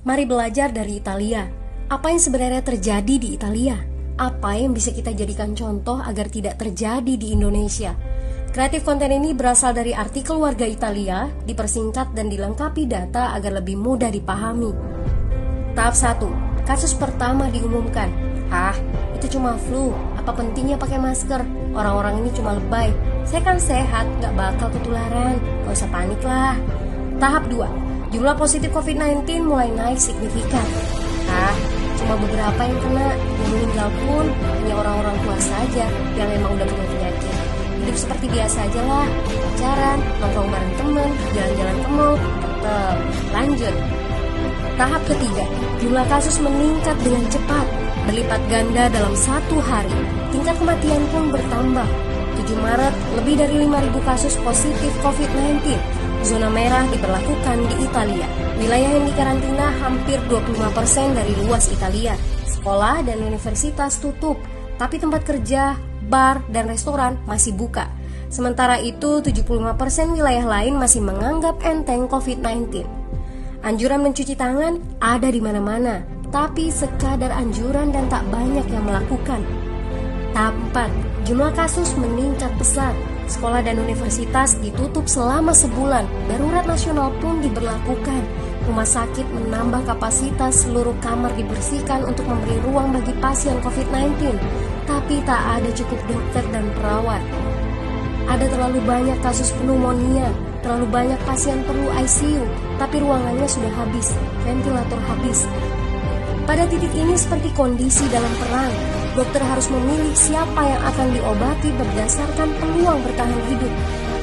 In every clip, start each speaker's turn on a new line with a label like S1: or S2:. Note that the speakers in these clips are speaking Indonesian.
S1: Mari belajar dari Italia. Apa yang sebenarnya terjadi di Italia? Apa yang bisa kita jadikan contoh agar tidak terjadi di Indonesia? Kreatif konten ini berasal dari artikel warga Italia, dipersingkat dan dilengkapi data agar lebih mudah dipahami. Tahap 1. Kasus pertama diumumkan. Itu cuma flu. Apa pentingnya pakai masker? Orang-orang ini cuma lebay. Saya kan sehat, gak bakal ketularan. Gak usah panik lah. Tahap 2. Jumlah positif COVID-19 mulai naik signifikan. Cuma beberapa yang kena. Yang meninggal pun hanya orang-orang tua saja yang memang udah punya penyakit. Hidup seperti biasa aja lah. Pacaran, nongkrong bareng temen, jalan-jalan ke mall. Tetep lanjut. Tahap ketiga, jumlah kasus meningkat dengan cepat, berlipat ganda dalam 1 hari. Tingkat kematian pun bertambah. 7 Maret, lebih dari 5.000 kasus positif COVID-19. Zona merah diberlakukan di Italia. Wilayah yang dikarantina hampir 25% dari luas Italia. Sekolah dan universitas tutup, tapi tempat kerja, bar, dan restoran masih buka. Sementara itu, 75% wilayah lain masih menganggap enteng COVID-19. Anjuran mencuci tangan ada di mana-mana, tapi sekadar anjuran dan tak banyak yang melakukan. Tahap 4. Jumlah kasus meningkat pesat. Sekolah dan universitas ditutup selama sebulan. Darurat nasional pun diberlakukan. Rumah sakit menambah kapasitas, seluruh kamar dibersihkan untuk memberi ruang bagi pasien COVID-19. Tapi tak ada cukup dokter dan perawat. Ada terlalu banyak kasus pneumonia, terlalu banyak pasien perlu ICU, tapi ruangannya sudah habis, ventilator habis. Pada titik ini seperti kondisi dalam perang. Dokter harus memilih siapa yang akan diobati berdasarkan peluang bertahan hidup.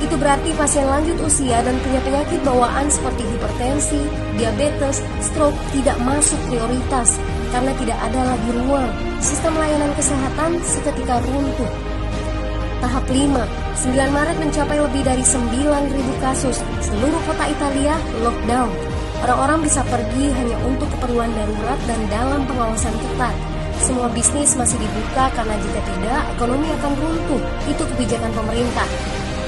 S1: Itu berarti pasien lanjut usia dan punya penyakit bawaan seperti hipertensi, diabetes, stroke tidak masuk prioritas karena tidak ada lagi ruang. Sistem layanan kesehatan seketika runtuh. Tahap 5. 9 Maret mencapai lebih dari 9.000 kasus. Seluruh kota Italia lockdown. Orang-orang bisa pergi hanya untuk keperluan darurat dan dalam pengawasan ketat. Semua bisnis masih dibuka karena jika tidak, ekonomi akan runtuh. Itu kebijakan pemerintah.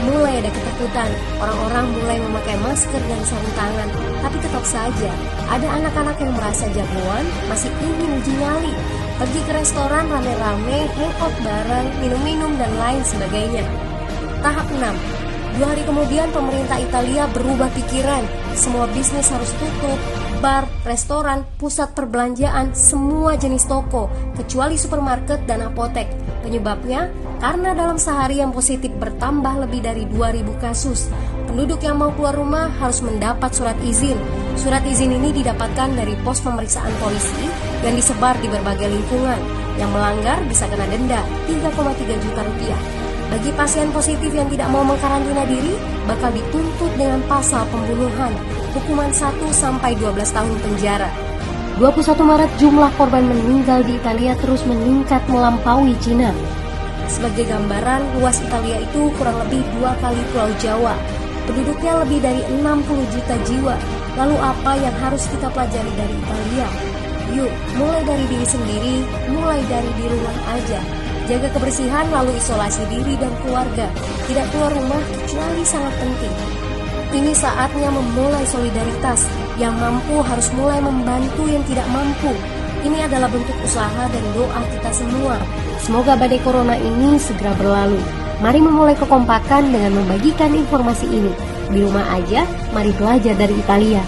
S1: Mulai ada ketakutan, orang-orang mulai memakai masker dan sarung tangan. Tapi tetap saja, ada anak-anak yang merasa jagoan, masih ingin uji nyali. Pergi ke restoran rame-rame, hangout bareng, minum-minum dan lain sebagainya. Tahap 6. 2 hari kemudian pemerintah Italia berubah pikiran. Semua bisnis harus tutup. Bar, restoran, pusat perbelanjaan, semua jenis toko, kecuali supermarket dan apotek. Penyebabnya, karena dalam sehari yang positif bertambah lebih dari 2.000 kasus. Penduduk yang mau keluar rumah harus mendapat surat izin. Surat izin ini didapatkan dari pos pemeriksaan polisi yang disebar di berbagai lingkungan. Yang melanggar bisa kena denda 3,3 juta rupiah. Bagi pasien positif yang tidak mau mengkarantina diri, bakal dituntut dengan pasal pembunuhan, hukuman 1-12 tahun penjara. 21 Maret jumlah korban meninggal di Italia terus meningkat melampaui Cina. Sebagai gambaran, luas Italia itu kurang lebih 2 kali Pulau Jawa. Penduduknya lebih dari 60 juta jiwa. Lalu apa yang harus kita pelajari dari Italia? Yuk, mulai dari diri sendiri, mulai dari di rumah aja. Jaga kebersihan lalu isolasi diri dan keluarga. Tidak keluar rumah kecuali sangat penting. Ini saatnya memulai solidaritas. Yang mampu harus mulai membantu yang tidak mampu. Ini adalah bentuk usaha dan doa kita semua. Semoga badai corona ini segera berlalu. Mari memulai kekompakan dengan membagikan informasi ini. Di rumah aja, mari belajar dari Italia.